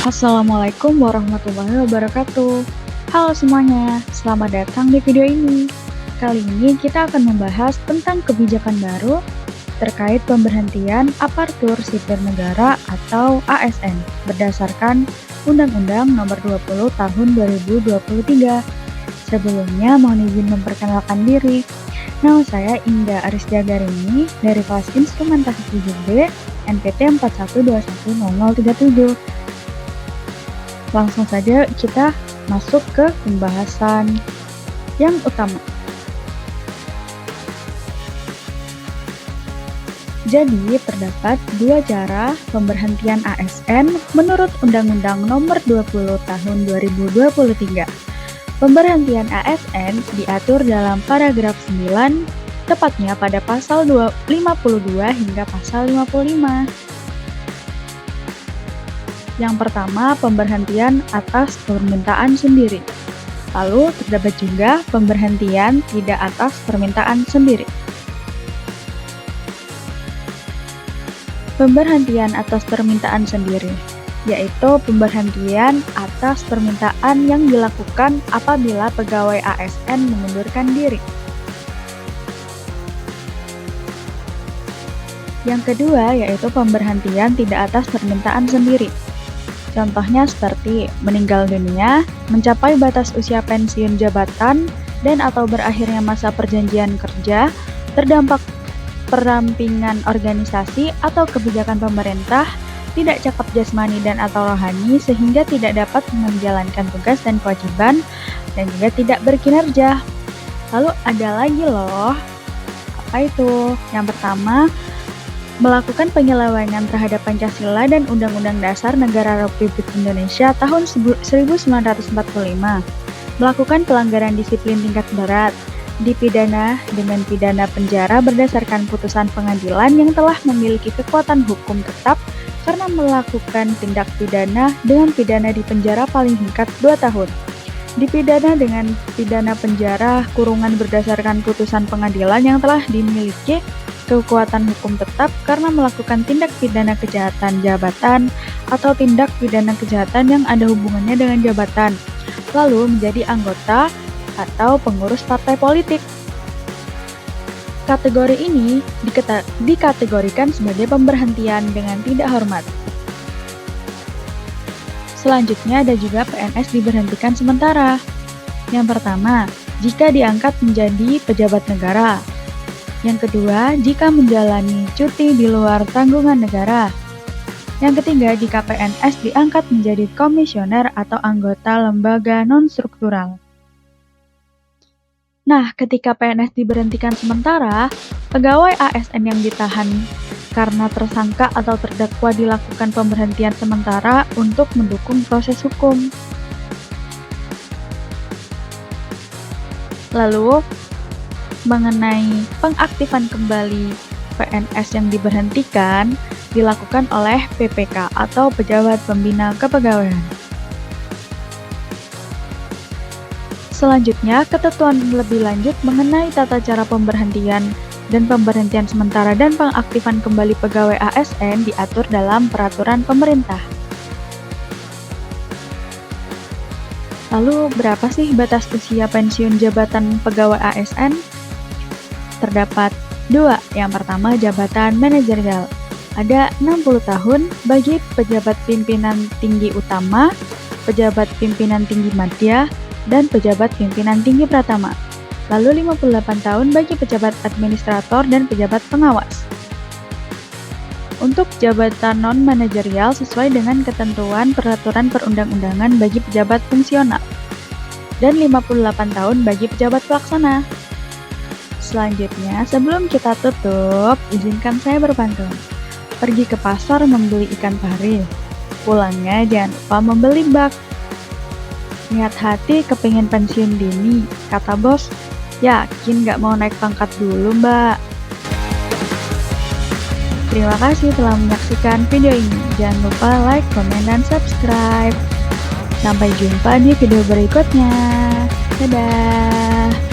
Assalamualaikum warahmatullahi wabarakatuh. Halo semuanya, selamat datang di video ini. Kali ini kita akan membahas tentang kebijakan baru terkait pemberhentian aparatur sipil negara atau ASN berdasarkan Undang-Undang Nomor 20 Tahun 2023. Sebelumnya mohon izin memperkenalkan diri. Nama saya Indah Arisdiagarini dari kelas Instrumentasi 7B NPT 41210037. Langsung saja kita masuk ke pembahasan yang utama. Jadi, terdapat dua cara pemberhentian ASN menurut Undang-Undang Nomor 20 Tahun 2023. Pemberhentian ASN diatur dalam paragraf 9, tepatnya pada pasal 52 hingga pasal 55. Yang pertama, pemberhentian atas permintaan sendiri. Lalu, terdapat juga pemberhentian tidak atas permintaan sendiri. Pemberhentian atas permintaan sendiri, yaitu pemberhentian atas permintaan yang dilakukan apabila pegawai ASN mengundurkan diri. Yang kedua, yaitu pemberhentian tidak atas permintaan sendiri. Contohnya seperti meninggal dunia, mencapai batas usia pensiun jabatan, dan atau berakhirnya masa perjanjian kerja, terdampak perampingan organisasi atau kebijakan pemerintah, tidak cakap jasmani dan atau rohani sehingga tidak dapat menjalankan tugas dan kewajiban, dan juga tidak berkinerja. Lalu ada lagi loh, apa itu? Yang pertama, melakukan penyelewengan terhadap Pancasila dan Undang-Undang Dasar Negara Republik Indonesia tahun 1945, melakukan pelanggaran disiplin tingkat berat, dipidana dengan pidana penjara berdasarkan putusan pengadilan yang telah memiliki kekuatan hukum tetap karena melakukan tindak pidana dengan pidana di penjara paling singkat 2 tahun, dipidana dengan pidana penjara kurungan berdasarkan putusan pengadilan yang telah dimiliki kekuatan hukum tetap karena melakukan tindak pidana kejahatan jabatan atau tindak pidana kejahatan yang ada hubungannya dengan jabatan, lalu menjadi anggota atau pengurus partai politik. Kategori ini dikategorikan sebagai pemberhentian dengan tidak hormat. Selanjutnya ada juga PNS diberhentikan sementara. Yang pertama, jika diangkat menjadi pejabat negara. Yang kedua, jika menjalani cuti di luar tanggungan negara. Yang ketiga, jika PNS diangkat menjadi komisioner atau anggota lembaga non-struktural. Nah, ketika PNS diberhentikan sementara, pegawai ASN yang ditahan karena tersangka atau terdakwa dilakukan pemberhentian sementara untuk mendukung proses hukum. Lalu, mengenai pengaktifan kembali PNS yang diberhentikan dilakukan oleh PPK atau Pejabat Pembina Kepegawaian. Selanjutnya, ketentuan lebih lanjut mengenai tata cara pemberhentian dan pemberhentian sementara dan pengaktifan kembali pegawai ASN diatur dalam peraturan pemerintah. Lalu, berapa sih batas usia pensiun jabatan pegawai ASN? Terdapat dua. Yang pertama, jabatan manajerial. Ada 60 tahun bagi pejabat pimpinan tinggi utama, pejabat pimpinan tinggi madya, dan pejabat pimpinan tinggi pratama. Lalu 58 tahun bagi pejabat administrator dan pejabat pengawas. Untuk jabatan non-manajerial sesuai dengan ketentuan peraturan perundang-undangan bagi pejabat fungsional. Dan 58 tahun bagi pejabat pelaksana. Selanjutnya, sebelum kita tutup, izinkan saya berpantun. Pergi ke pasar membeli ikan pari. Pulangnya jangan lupa membeli bak. Niat hati kepingin pensiun dini, kata bos. Yakin gak mau naik pangkat dulu, mbak? Terima kasih telah menyaksikan video ini. Jangan lupa like, komen, dan subscribe. Sampai jumpa di video berikutnya. Dadah!